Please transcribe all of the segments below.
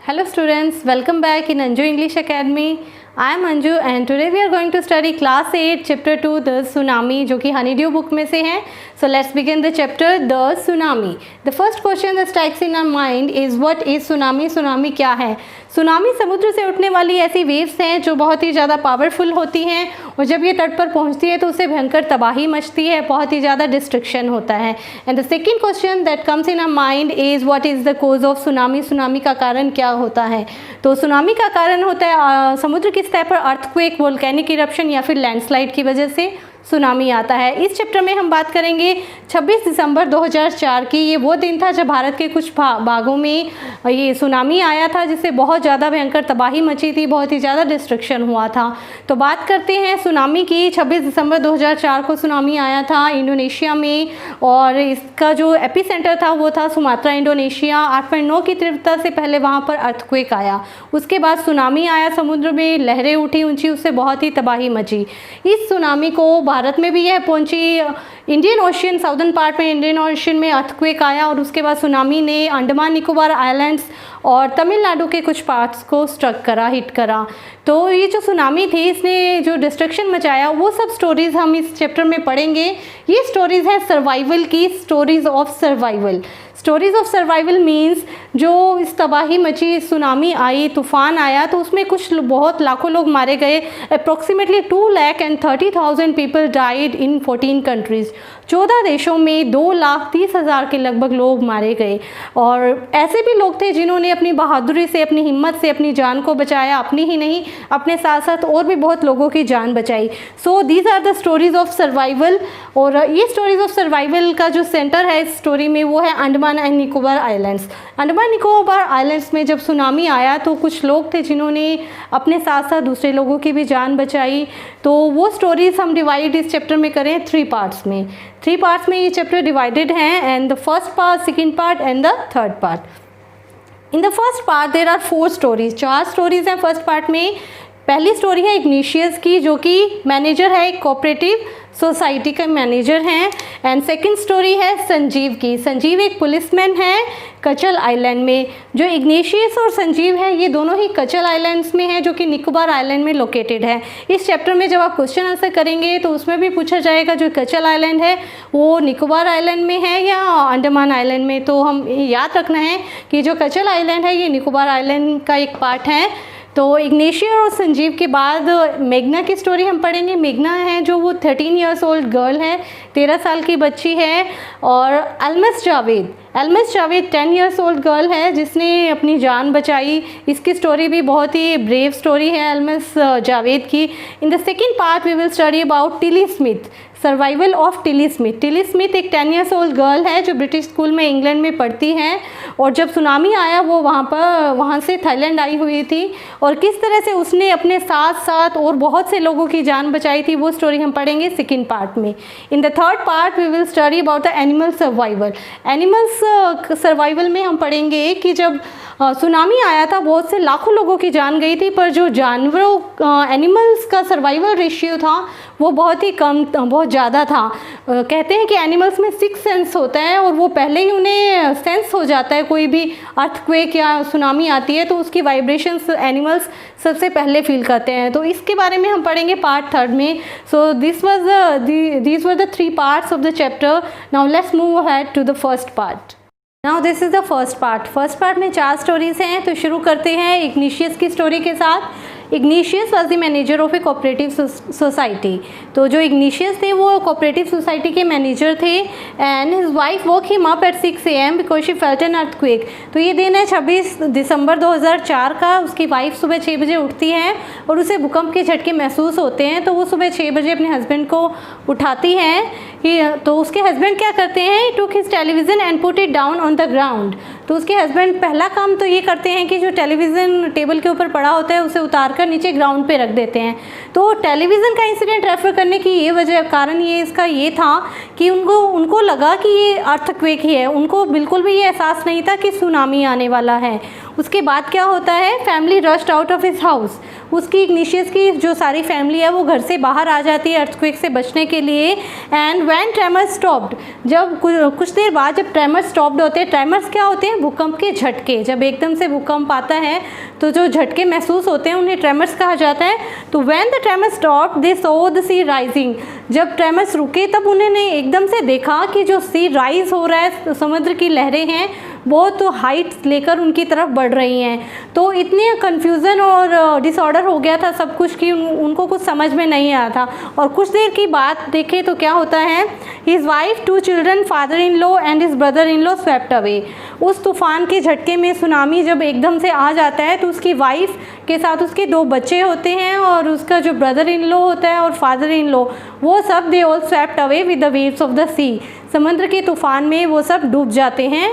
Hello students, welcome back in Anju English Academy. I am Anju and today we are going to study class 8 chapter 2 the tsunami जो कि Honeydew book में से है. So let's begin the chapter the tsunami. The first question that strikes in our mind is what is tsunami? Tsunami क्या है? Tsunami समुद्र से उठने वाली ऐसी वेव्स हैं जो बहुत ही ज़्यादा पावरफुल होती हैं और जब ये तट पर पहुंचती है तो उससे भयंकर तबाही मचती है, बहुत ही ज़्यादा डिस्ट्रक्शन होता है. And the second question that comes in our mind is what is the cause of tsunami. Tsunami का कारण क्या होता है? तो सुनामी का कारण होता है समुद्र की सतह पर अर्थक्वेक, वोल्केनिक इरप्शन या फिर लैंडस्लाइड की वजह से सुनामी आता है. इस चैप्टर में हम बात करेंगे 26 दिसंबर 2004 की. ये वो दिन था जब भारत के कुछ भागों में ये सुनामी आया था जिससे बहुत ज़्यादा भयंकर तबाही मची थी, बहुत ही ज़्यादा डिस्ट्रक्शन हुआ था. तो बात करते हैं सुनामी की. 26 दिसंबर 2004 को सुनामी आया था इंडोनेशिया में और इसका जो एपिसेंटर था वो था सुमात्रा, इंडोनेशिया. 8.9 की तीव्रता से पहले वहाँ पर अर्थक्वेक आया. उसके बाद सुनामी आया, समुद्र में लहरें उठी ऊंची, उससे बहुत ही तबाही मची. इस सुनामी को भारत में भी यह पहुंची. इंडियन ओशियन, साउदर्न पार्ट में इंडियन ओशियन में अर्थक्वेक आया और उसके बाद सुनामी ने अंडमान निकोबार आइलैंड्स और तमिलनाडु के कुछ पार्ट्स को स्ट्रक करा, हिट करा. तो ये जो सुनामी थी इसने जो डिस्ट्रक्शन मचाया वो सब स्टोरीज़ हम इस चैप्टर में पढ़ेंगे. ये स्टोरीज़ हैं सर्वाइवल की, stories of survival. Stories of survival means जो इस तबाही मची, सुनामी आई, तूफ़ान आया तो उसमें कुछ बहुत लाखों लोग मारे गए. Approximately 2,30,000 people died in 14 countries. 14 देशों में 2,30,000 के लगभग लोग मारे गए. और ऐसे भी लोग थे जिन्होंने अपनी बहादुरी से, अपनी हिम्मत से अपनी जान को बचाया. अपनी ही नहीं, अपने साथ साथ और भी बहुत लोगों की जान बचाई. So these are the stories of survival. और ये स्टोरीज़ ऑफ सर्वाइवल का जो सेंटर है इस स्टोरी में वो है Andaman and Nicobar islands. Andaman Nicobar islands में जब सुनामी आया तो कुछ लोग थे जिन्होंने अपने साथ साथ दूसरे लोगों की भी जान बचाई. तो वो स्टोरीज़ हम डिवाइड इस चैप्टर में करें 3 पार्ट्स में. 3 पार्ट्स में ये चैप्टर डिवाइडेड हैं and the first part, second part and the third part. In the first part there are 4 stories. 4 stories हैं फर्स्ट पार्ट में. पहली स्टोरी है इग्निशियस की जो कि मैनेजर है, एक कोऑपरेटिव सोसाइटी का मैनेजर हैं. एंड सेकंड स्टोरी है संजीव की. संजीव एक पुलिसमैन है कचल आइलैंड में. जो इग्निशियस और संजीव है ये दोनों ही कचल आइलैंड्स में है जो कि निकोबार आइलैंड में लोकेटेड है. इस चैप्टर में जब आप क्वेश्चन आंसर करेंगे तो उसमें भी पूछा जाएगा जो कचल आइलैंड है वो निकोबार आइलैंड में है या अंडमान आइलैंड में. तो हम याद रखना है कि जो कचल आइलैंड है ये निकोबार आइलैंड का एक पार्ट है. तो इग्नेशिया और संजीव के बाद मेघना की स्टोरी हम पढ़ेंगे. मेघना है जो वो 13 ईयर्स ओल्ड गर्ल है, 13 साल की बच्ची है. और Almas Javed 10 years old girl है जिसने अपनी जान बचाई. इसकी स्टोरी भी बहुत ही ब्रेव स्टोरी है अलमस जावेद की. In the second part we will study about Tilly Smith, survival of Tilly Smith. Tilly Smith एक 10 ईयर्स ओल्ड गर्ल है जो ब्रिटिश स्कूल में इंग्लैंड में पढ़ती है और जब सुनामी आया वो वहाँ से थाईलैंड आई हुई थी और किस तरह से उसने अपने साथ साथ और बहुत से लोगों की जान बचाई थी वो स्टोरी हम पढ़ेंगे सेकेंड पार्ट में. In the third part we will study about the animal survival. Animals survival में हम पढ़ेंगे कि जब सुनामी आया था बहुत से लाखों लोगों की जान गई थी पर जो जानवरों एनिमल्स का सर्वाइवल रेशियो था वो बहुत ही कम, बहुत ज़्यादा था. कहते हैं कि एनिमल्स में 6 सेंस होता है और वो पहले ही उन्हें सेंस हो जाता है. कोई भी अर्थक्वेक या सुनामी आती है तो उसकी वाइब्रेशंस एनिमल्स सबसे पहले फील करते हैं. तो इसके बारे में हम पढ़ेंगे पार्ट 3 में. सो these were the 3 parts of the chapter. Now let's move ahead to the first part. Now this is the first part. First part में 4 स्टोरीज़ हैं. तो शुरू करते हैं इग्निशियस की स्टोरी के साथ. Igneous was the manager of A cooperative society. तो जो इग्निशियस थे वो कोऑपरेटिव सोसाइटी के मैनेजर थे and his wife woke him up at 6 AM because she felt an earthquake. तो ये दिन है 26 दिसंबर 2004 का. उसकी वाइफ सुबह 6 बजे उठती है और उसे भूकंप के झटके महसूस होते हैं. तो वो सुबह 6 बजे अपने हस्बैंड को उठाती हैं. तो उसके हस्बैंड क्या करते हैं, took his television and put it down on the ground. तो उसके हस्बैंड पहला काम तो ये करते हैं कि जो टेलीविज़न टेबल के ऊपर पड़ा होता है उसे उतार कर नीचे ग्राउंड पे रख देते हैं. तो टेलीविज़न का इंसिडेंट रेफर करने की ये वजह, कारण ये इसका ये था कि उनको लगा कि ये अर्थक्वेक ही है. उनको बिल्कुल भी ये एहसास नहीं था कि सुनामी आने वाला है. उसके बाद क्या होता है, family rushed out of his house. उसकी इग्निशियस की जो सारी फैमिली है वो घर से बाहर आ जाती है अर्थक्वेक से बचने के लिए। एंड व्हेन ट्रेमर्स स्टॉप्ड, जब कुछ देर बाद जब ट्रेमर्स स्टॉप्ड होते हैं, ट्रेमर्स क्या होते हैं, भूकंप के झटके। जब एकदम से भूकंप आता है तो जो झटके महसूस होते हैं उन्हें ट्रेमर्स कहा जाता है। तो when the tremors stopped they saw the sea rising, जब ट्रेमर्स रुके तब उन्होंने एकदम से देखा कि जो सी राइज हो रहा है, समुद्र की लहरें हैं बहुत हाइट लेकर उनकी तरफ बढ़ रही हैं। तो इतने कन्फ्यूज़न और डिसऑर्डर हो गया था सब कुछ कि उनको कुछ समझ में नहीं आया था। और कुछ देर की बात देखें तो क्या होता है, his wife, 2 children, father in law and his brother in law swept away. उस तूफान के झटके में सुनामी जब एकदम से आ जाता है तो उसकी वाइफ के साथ उसके 2 बच्चे होते हैं और उसका जो ब्रदर इन लॉ होता है और फादर इन लॉ, वो सब they all swept away with the waves of the sea. समुद्र के तूफान में वो सब डूब जाते हैं।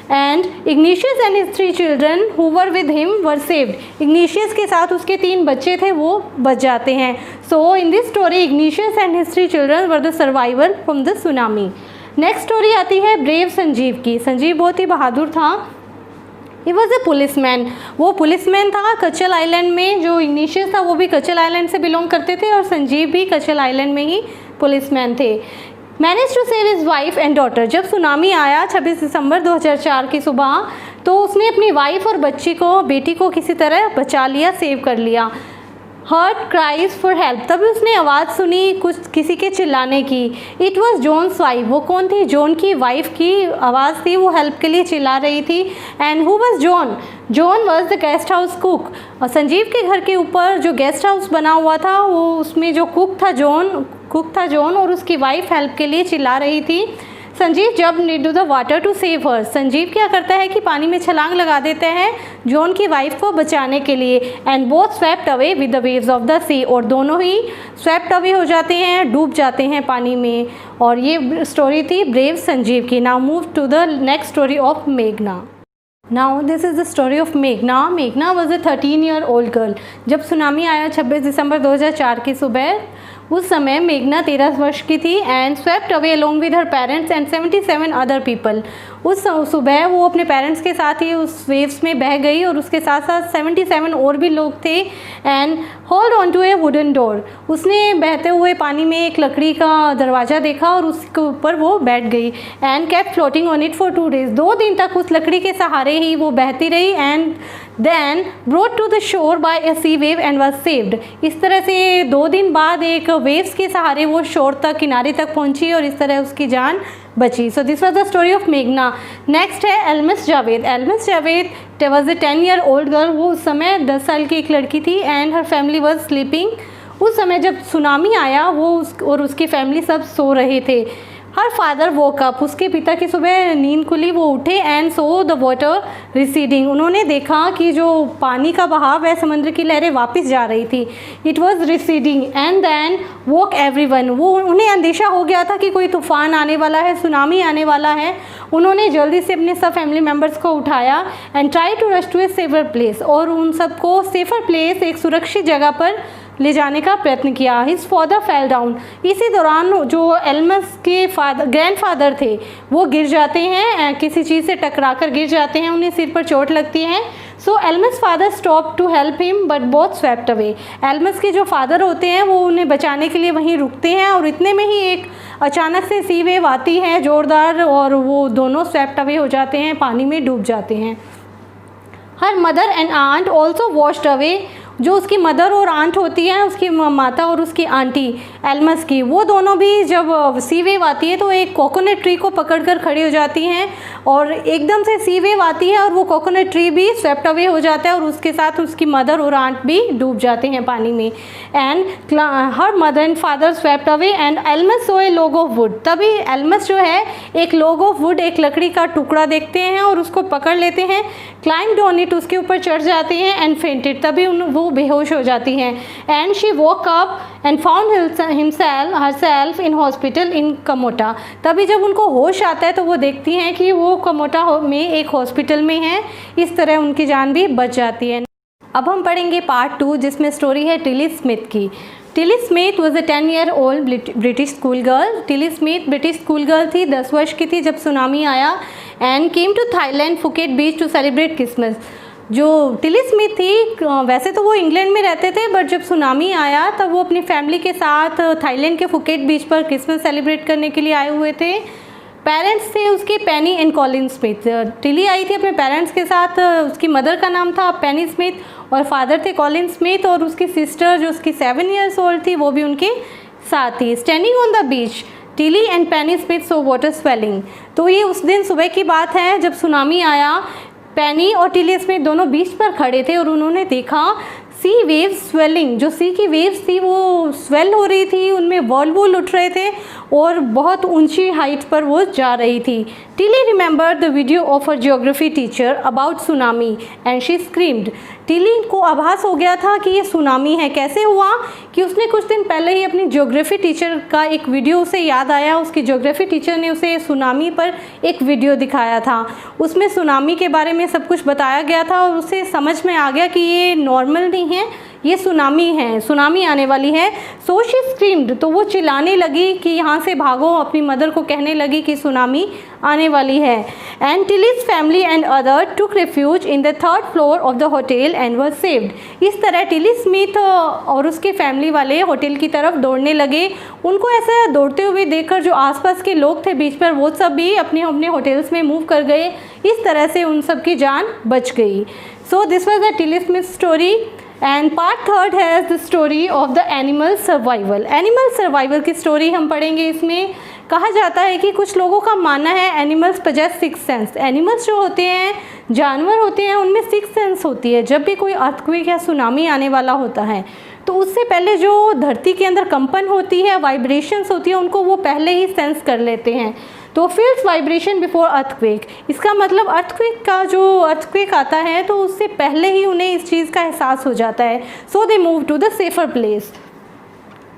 And Ignatius and his 3 children who were with him were saved. Ignatius के साथ उसके 3 बच्चे थे वो बच जाते हैं। So in this story Ignatius and his 3 children were the survivor from the tsunami. Next story आती है ब्रेव संजीव की। संजीव बहुत ही बहादुर था। ही वॉज ए पुलिसमैन, वो पुलिसमैन था कचल आइलैंड में। जो इग्निशियस था वो भी कचल आइलैंड से बिलोंग करते थे और संजीव भी कचल आइलैंड में ही पुलिसमैन थे। Manage to save his wife and daughter. जब सुनामी आया 26 दिसंबर 2004 की सुबह, तो उसने अपनी वाइफ और बेटी को किसी तरह बचा लिया, सेव कर लिया। हर्ट क्राइज फॉर हेल्प, तभी उसने आवाज़ सुनी कुछ किसी के चिल्लाने की। इट वॉज जॉन्स वाइफ, वो कौन थी, जॉन की वाइफ की आवाज़ थी, वो हेल्प के लिए चिल्ला रही थी। And who was John, John was the guest house cook. और संजीव के घर के ऊपर जो गेस्ट हाउस बना हुआ था वो उसमें जो कुक था जॉन और उसकी वाइफ हेल्प के लिए चिल्ला रही थी। संजीव जब need the water to save her, Sanjeev क्या करता है कि पानी में छलांग लगा देता है जॉन की वाइफ को बचाने के लिए। And both swept away with the waves of the sea, और दोनों ही स्वेप्ट अवे हो जाते हैं, डूब जाते हैं पानी में। और ये स्टोरी थी ब्रेव संजीव की। Now move to the next story of मेघना। Now this is the story of Meghna. Meghna was a 13-year-old girl. जब सुनामी आया 26 दिसंबर 2004 की सुबह, उस समय मेघना 13 वर्ष की थी and swept away along with her parents and 77 other people. उस सुबह वो अपने पेरेंट्स के साथ ही उस वेव्स में बह गई और उसके साथ साथ 77 और भी लोग थे। And hold on to a wooden door, उसने बहते हुए पानी में एक लकड़ी का दरवाज़ा देखा और उसके ऊपर वो बैठ गई। And kept floating on it for 2 days, 2 दिन तक उस लकड़ी के सहारे ही वो बहती रही। And then brought to the shore by a sea wave and was saved. इस तरह से 2 दिन बाद एक वेव्स के सहारे वो शोर तक, किनारे तक पहुंची और इस तरह उसकी जान बची। सो this was the story of मेघना। नेक्स्ट है Elms Javed. Elms Javed was a 10-year-old girl. वो उस समय 10 साल की एक लड़की थी and her family was sleeping. उस समय जब सुनामी आया वो और उसकी फैमिली सब सो रहे थे। हर फादर वोक अप, उसके पिता की सुबह नींद खुली, वो उठे and so the water receding. उन्होंने देखा कि जो पानी का बहाव है, समुद्र की लहरें वापस जा रही थी। It was receding and then woke everyone. वो उन्हें अंदेशा हो गया था कि कोई तूफान आने वाला है, सुनामी आने वाला है। उन्होंने जल्दी से अपने सब फैमिली मेम्बर्स को उठाया and try to rush to a safer place, और उन सबको सेफर प्लेस, एक सुरक्षित जगह पर ले जाने का प्रयत्न किया। His father fell down. इसी दौरान जो एल्मस के ग्रैंडफादर थे वो गिर जाते हैं, किसी चीज़ से टकराकर गिर जाते हैं, उन्हें सिर पर चोट लगती है। So Elmas father stop to help him but both swept away. Elmas के जो फादर होते हैं वो उन्हें बचाने के लिए वहीं रुकते हैं और इतने में ही एक अचानक से सी वेव आती है जोरदार और वो दोनों स्वेप्ट अवे हो जाते हैं, पानी में डूब जाते हैं। Her mother and aunt also washed away. जो उसकी मदर और आंट होती है, उसकी माता और उसकी आंटी एल्मस की, वो दोनों भी जब सी वेव आती है तो एक कोकोनट ट्री को पकड़कर खड़ी हो जाती हैं और एकदम से सी वेव आती है और वो कोकोनट ट्री भी स्वेप्ट अवे हो जाता है और उसके साथ उसकी मदर और आंट भी डूब जाते हैं पानी में। And her mother and father swept away and Elms so A log of would. तभी एल्मस जो है एक लॉग ऑफ वुड, एक लकड़ी का टुकड़ा देखते हैं और उसको पकड़ लेते हैं, क्लाइम्ड ऑन इट, उसके ऊपर चढ़ जाते हैं एंड फेंटेड। तभी वो बेहोश हो जाती हैं। And she woke up and found herself in hospital in Kamota. तभी जब उनको होश आता है तो वो देखती हैं कि वो कमोटा में एक हॉस्पिटल में है। इस तरह उनकी जान भी बच जाती है। अब हम पढ़ेंगे पार्ट 2 जिसमें स्टोरी है टिली स्मिथ की। Tilly Smith was a 10-year-old British school girl. Tilly Smith British school girl थी, 10 वर्ष की थी जब सुनामी आया and came to Thailand Phuket beach to celebrate Christmas. जो टिली स्मिथ थी वैसे तो वो इंग्लैंड में रहते थे, बट जब सुनामी आया तब वो अपनी फैमिली के साथ थाईलैंड के फुकेट बीच पर क्रिसमस सेलिब्रेट करने के लिए आए हुए थे। पेरेंट्स थे उसके पेनी एंड कॉलिन स्मिथ। टिली आई थी अपने पेरेंट्स के साथ, उसकी मदर का नाम था पेनी स्मिथ और फादर थे कॉलिन स्मिथ, और उसकी सिस्टर जो उसकी 7 ईयर्स ओल्ड थी वो भी उनके साथ थी। Standing on the beach Tilly and Penney Smith so water swelling. तो ये उस दिन सुबह की बात है जब सुनामी आया। पेनी और टिली स्मिथ दोनों बीच पर खड़े थे और उन्होंने देखा सी वेव्स स्वेलिंग, जो सी की वेव्स थी वो स्वेल हो रही थी, उनमें वॉल्वूल उठ रहे थे और बहुत ऊंची हाइट पर वो जा रही थी। Tilly remember the video of her geography teacher about tsunami and she screamed. Tilly को आभास हो गया था कि ये सुनामी है। कैसे हुआ कि उसने कुछ दिन पहले ही अपनी जियोग्राफी टीचर का एक वीडियो उसे याद आया। उसकी जियोग्राफी टीचर ने उसे सुनामी पर एक वीडियो दिखाया था, उसमें सुनामी के बारे में सब कुछ बताया गया था और उसे समझ में आ गया कि ये नॉर्मल नहीं है, ये सुनामी है, सुनामी आने वाली है। सो शी स्क्रीम्ड, तो वो चिल्लाने लगी कि यहाँ से भागो, अपनी मदर को कहने लगी कि सुनामी आने वाली है। And Tilly's family and other took refuge in the 3rd floor of the hotel and were saved. इस तरह टिली स्मिथ और उसके फैमिली वाले होटल की तरफ दौड़ने लगे। उनको ऐसा दौड़ते हुए देखकर जो आसपास के लोग थे बीच पर, वो सब भी अपने अपने होटल्स में मूव कर गए। इस तरह से उन सब की जान बच गई। So this was the Tilly Smith story. And part 3rd has the story of the animal survival. Animal survival की स्टोरी हम पढ़ेंगे। इसमें कहा जाता है कि कुछ लोगों का मानना है animals possess 6th sense. Animals जो होते हैं, जानवर होते हैं, उनमें 6th सेंस होती है। जब भी कोई अर्थक्वेक या सुनामी आने वाला होता है तो उससे पहले जो धरती के अंदर कंपन होती है, वाइब्रेशंस होती है, उनको वो पहले ही सेंस कर लेते हैं। तो फील्स वाइब्रेशन बिफोर अर्थक्वेक, इसका मतलब अर्थक्वेक का जो अर्थक्वेक आता है तो उससे पहले ही उन्हें इस चीज़ का एहसास हो जाता है। So they move to the safer place.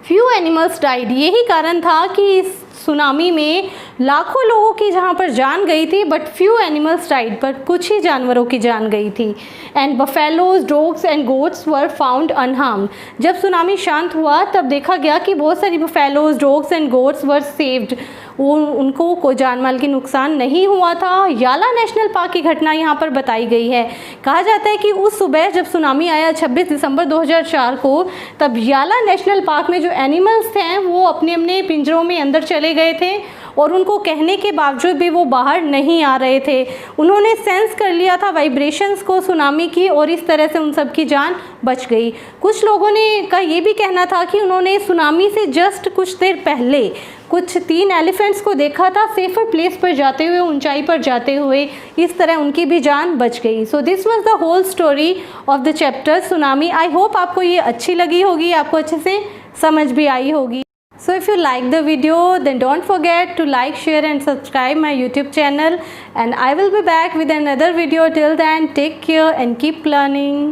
Few animals died, यही कारण था कि इस सुनामी में लाखों लोगों की जहाँ पर जान गई थी, बट फ्यू एनिमल्स डाइड, पर कुछ ही जानवरों की जान गई थी। And buffaloes, dogs and goats were found unharmed. जब सुनामी शांत हुआ तब देखा गया कि बहुत सारी buffaloes, dogs and goats were saved. उनको कोई जान माल की नुकसान नहीं हुआ था। याला नेशनल पार्क की घटना यहाँ पर बताई गई है। कहा जाता है कि उस सुबह जब सुनामी आया 26 दिसंबर 2004 को, तब याला नेशनल पार्क में जो एनिमल्स थे वो अपने अपने पिंजरों में अंदर चले गए थे और उनको कहने के बावजूद भी वो बाहर नहीं आ रहे थे। उन्होंने सेंस कर लिया था वाइब्रेशंस को सुनामी की, और इस तरह से उन सब की जान बच गई। कुछ लोगों ने का ये भी कहना था कि उन्होंने सुनामी से जस्ट कुछ देर पहले कुछ 3 एलिफेंट्स को देखा था सेफर प्लेस पर जाते हुए, ऊंचाई पर जाते हुए। इस तरह उनकी भी जान बच गई। So this was the whole story of the chapter tsunami. I hope आपको ये अच्छी लगी होगी, आपको अच्छे से समझ भी आई होगी। So if you like the video, then don't forget to like, share and subscribe my YouTube channel, and I will be back with another video. Till then, take care and keep learning.